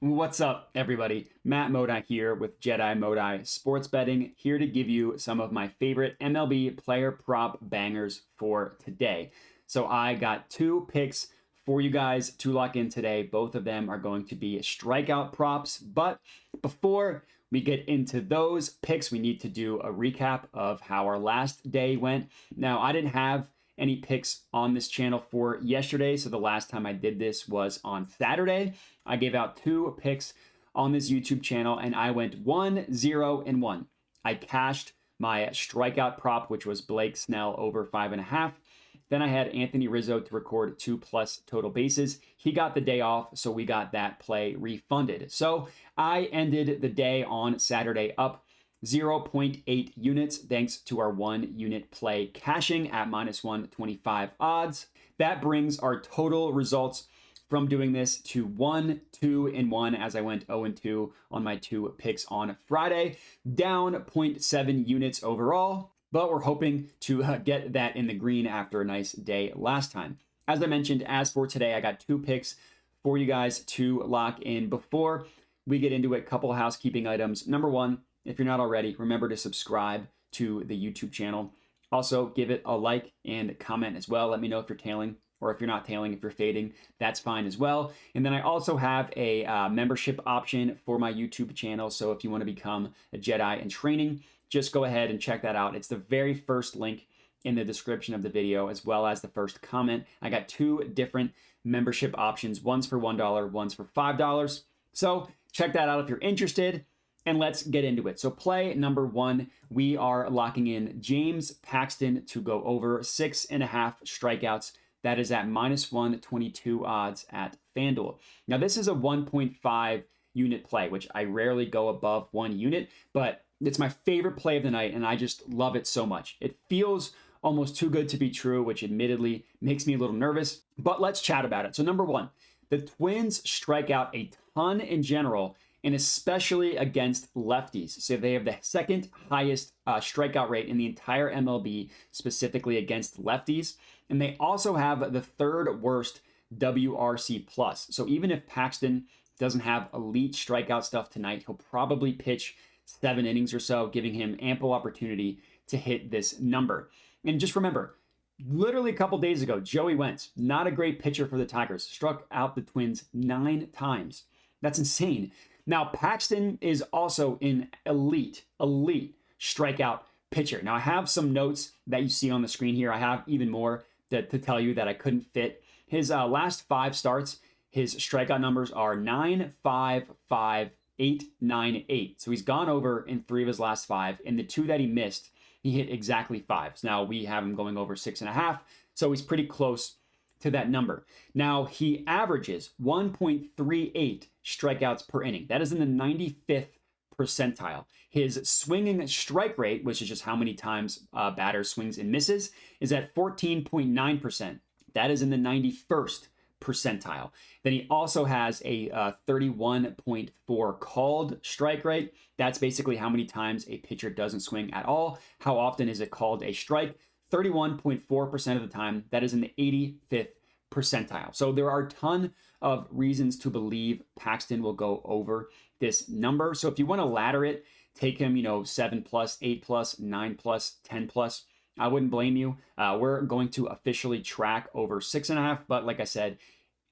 What's up, everybody? Matt Modi here with Jedi Modi Sports Betting, here to give you some of my favorite MLB player prop bangers for today. So I got two picks for you guys to lock in today. Both of them are going to be strikeout props, but before we get into those picks, we need to do a recap of how our last day went. Now, I didn't have any picks on this channel for yesterday, so the last time I did this was on Saturday. I gave out two picks on this YouTube channel, and I went 1-0-1. I cashed my strikeout prop, which was Blake Snell over 5.5. Then I had Anthony Rizzo to record 2+ total bases. He got the day off, so we got that play refunded. So I ended the day on Saturday up 0.8 units thanks to our 1 unit play cashing at -125 odds. That brings our total results from doing this to 1-2-1 as I went 0-2 on my two picks on Friday, down 0.7 units overall, but we're hoping to get that in the green after a nice day last time. As I mentioned, as for today, I got two picks for you guys to lock in. Before we get into it, a couple housekeeping items. Number one, if you're not already, remember to subscribe to the YouTube channel. Also, give it a like and comment as well. Let me know if you're tailing, or if you're not tailing, if you're fading, that's fine as well. And then I also have a membership option for my YouTube channel. So if you want to become a Jedi in training, just go ahead and check that out. It's the very first link in the description of the video, as well as the first comment. I got two different membership options. One's for $1, one's for $5. So check that out if you're interested. And let's get into it. So play number one, we are locking in James Paxton to go over 6.5 strikeouts. That is at -122 odds at FanDuel. Now this is a 1.5 unit play, which I rarely go above 1 unit, but it's my favorite play of the night, and I just love it so much. It feels almost too good to be true, which admittedly makes me a little nervous, but let's chat about it. So number one, the Twins strike out a ton in general, and especially against lefties. So they have the second highest strikeout rate in the entire MLB, specifically against lefties. And they also have the third worst WRC+. So even if Paxton doesn't have elite strikeout stuff tonight, he'll probably pitch 7 innings or so, giving him ample opportunity to hit this number. And just remember, literally a couple days ago, Joey Wentz, not a great pitcher for the Tigers, struck out the Twins 9 times. That's insane. Now, Paxton is also an elite strikeout pitcher. Now, I have some notes that you see on the screen here. I have even more to tell you that I couldn't fit. His last 5 starts, his strikeout numbers are 9, 5, 5, 8, 9, 8. So he's gone over in 3 of his last 5. And the 2 that he missed, he hit exactly 5. So now we have him going over 6.5. So he's pretty close to that number. Now, he averages 1.38 strikeouts per inning. That is in the 95th percentile. His swinging strike rate, which is just how many times a batter swings and misses, is at 14.9%. That is in the 91st percentile. Then he also has a 31.4 called strike rate. That's basically how many times a pitcher doesn't swing at all. How often is it called a strike? 31.4% of the time. That is in the 85th percentile. So there are a ton of reasons to believe Paxton will go over this number. So if you want to ladder it, take him, 7+, 8+, 9+, 10+. I wouldn't blame you. We're going to officially track over 6.5. But like I said,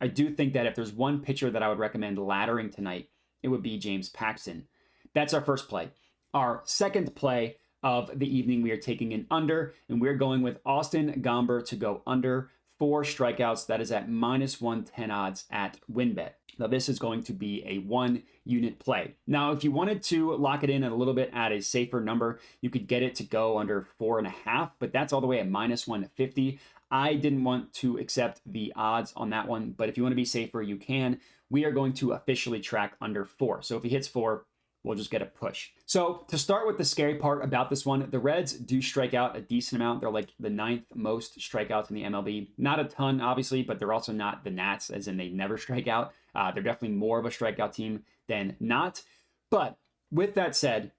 I do think that if there's one pitcher that I would recommend laddering tonight, it would be James Paxton. That's our first play. Our second play of the evening, we are taking an under, and we're going with Austin Gomber to go under 4 strikeouts. That is at -110 odds at WinBet. Now, this is going to be a 1 unit play. Now, if you wanted to lock it in a little bit at a safer number, you could get it to go under 4.5, but that's all the way at -150. I didn't want to accept the odds on that one, but if you want to be safer, you can. We are going to officially track under 4. So if he hits 4, we'll just get a push. So to start with the scary part about this one, the Reds do strike out a decent amount. They're like the 9th most strikeouts in the MLB. Not a ton, obviously, but they're also not the Nats, as in they never strike out. They're definitely more of a strikeout team than not. But with that said,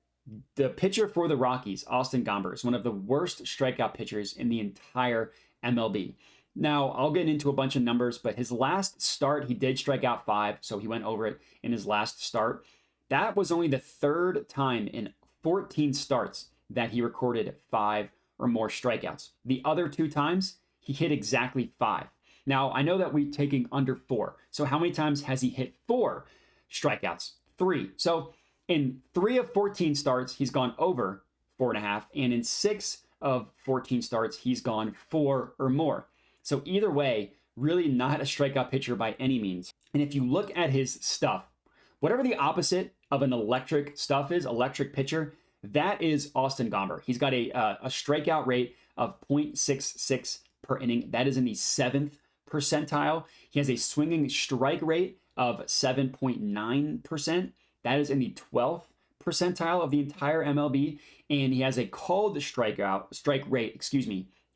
the pitcher for the Rockies, Austin Gomber, is one of the worst strikeout pitchers in the entire MLB. Now, I'll get into a bunch of numbers, but his last start, he did strike out 5, so he went over it in his last start. That was only the third time in 14 starts that he recorded 5 or more strikeouts. The other 2 times, he hit exactly 5. Now, I know that we're taking under 4. So how many times has he hit 4 strikeouts? 3. So in 3 of 14 starts, he's gone over 4.5. And in 6 of 14 starts, he's gone 4 or more. So either way, really not a strikeout pitcher by any means. And if you look at his stuff, whatever the opposite of an electric stuff is, electric pitcher, that is Austin Gomber. He's got a strikeout rate of 0.66 per inning. That is in the 7th percentile. He has a swinging strike rate of 7.9%. That is in the 12th percentile of the entire MLB. And he has a called strike rate,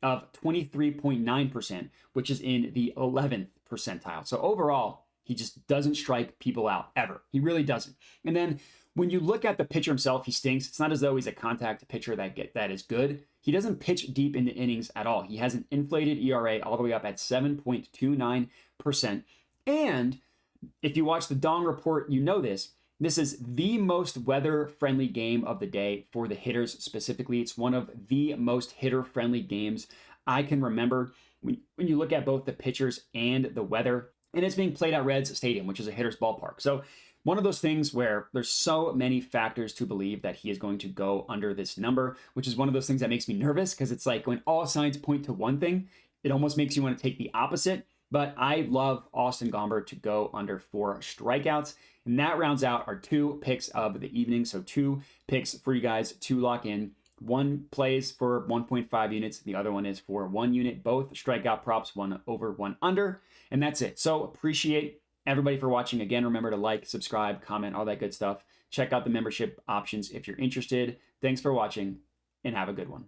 of 23.9%, which is in the 11th percentile. So overall, he just doesn't strike people out ever. He really doesn't. And then when you look at the pitcher himself, he stinks. It's not as though he's a contact pitcher that is good. He doesn't pitch deep into innings at all. He has an inflated ERA all the way up at 7.29%. And if you watch the Dong Report, you know this. This is the most weather-friendly game of the day for the hitters specifically. It's one of the most hitter-friendly games I can remember when you look at both the pitchers and the weather. And it's being played at Reds Stadium, which is a hitter's ballpark. So one of those things where there's so many factors to believe that he is going to go under this number, which is one of those things that makes me nervous because it's like when all signs point to one thing, it almost makes you want to take the opposite. But I love Austin Gomber to go under 4 strikeouts. And that rounds out our 2 picks of the evening. So 2 picks for you guys to lock in. One plays for 1.5 units. The other one is for 1 unit. Both strikeout props, 1 over, 1 under. And that's it. So appreciate everybody for watching. Again, remember to like, subscribe, comment, all that good stuff. Check out the membership options if you're interested. Thanks for watching and have a good one.